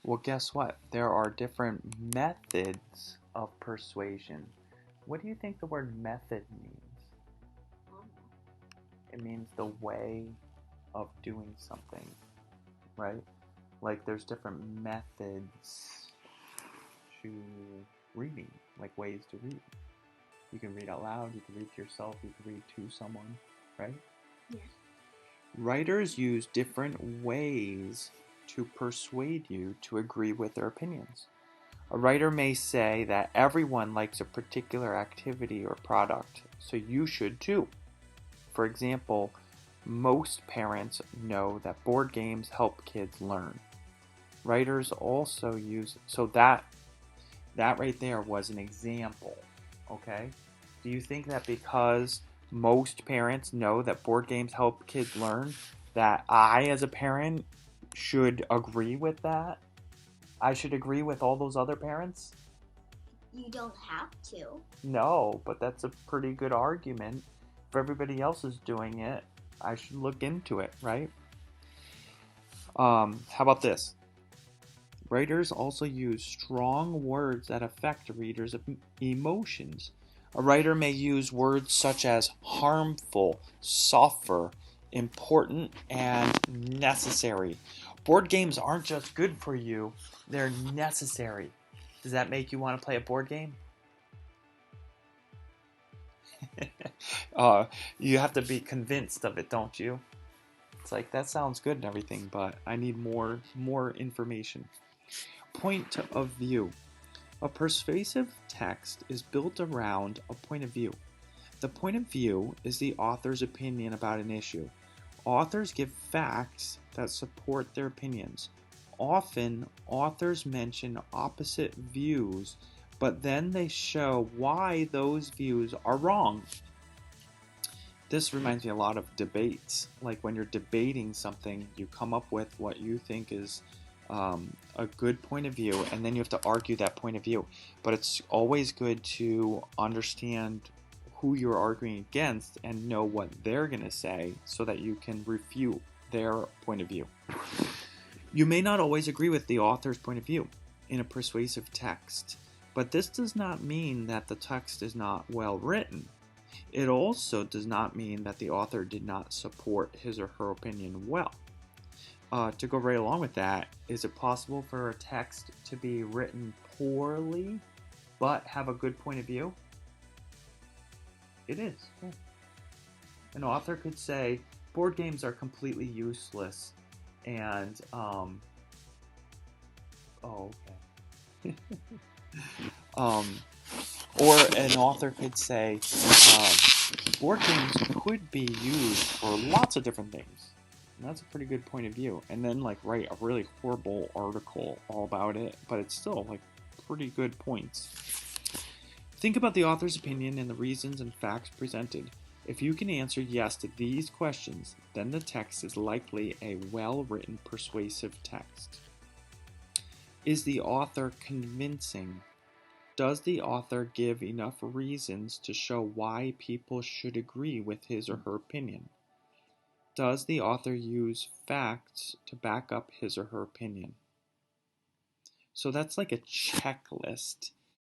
Well, guess what? There are different methods of persuasion. What do you think the word method means? It means the way of doing something, right? Like there's different methods to reading, like ways to read. You can read out loud, you can read to yourself, you can read to someone, right? Yes. Writers use different ways to persuade you to agree with their opinions. A writer may say that everyone likes a particular activity or product, so you should too. For example, most parents know that board games help kids learn. Writers also use, so that right there was an example, okay? Do you think that because most parents know that board games help kids learn, that I as a parent should agree with that? I should agree with all those other parents? You don't have to. No, but that's a pretty good argument. If everybody else is doing it, I should look into it, right? How about this? Writers also use strong words that affect readers' emotions. A writer may use words such as harmful, suffer, important, and necessary. Board games aren't just good for you, they're necessary. Does that make you want to play a board game? You have to be convinced of it, don't you? It's like that sounds good and everything, but I need more information. Point of view. A persuasive text is built around a point of view. The point of view is the author's opinion about an issue. Authors give facts that support their opinions. Often, authors mention opposite views, but then they show why those views are wrong. This reminds me a lot of debates. Like when you're debating something, you come up with what you think is a good point of view, and then you have to argue that point of view. But it's always good to understand who you're arguing against and know what they're going to say so that you can refute their point of view. You may not always agree with the author's point of view in a persuasive text, but this does not mean that the text is not well written. It also does not mean that the author did not support his or her opinion well. To go right along with that, is it possible for a text to be written poorly but have a good point of view? It is. Yeah. An author could say board games are completely useless and okay. Or an author could say board games could be used for lots of different things. And that's a pretty good point of view. And then like write a really horrible article all about it, but it's still like pretty good points. Think about the author's opinion and the reasons and facts presented. If you can answer yes to these questions, then the text is likely a well-written, persuasive text. Is the author convincing? Does the author give enough reasons to show why people should agree with his or her opinion? Does the author use facts to back up his or her opinion? So that's like a checklist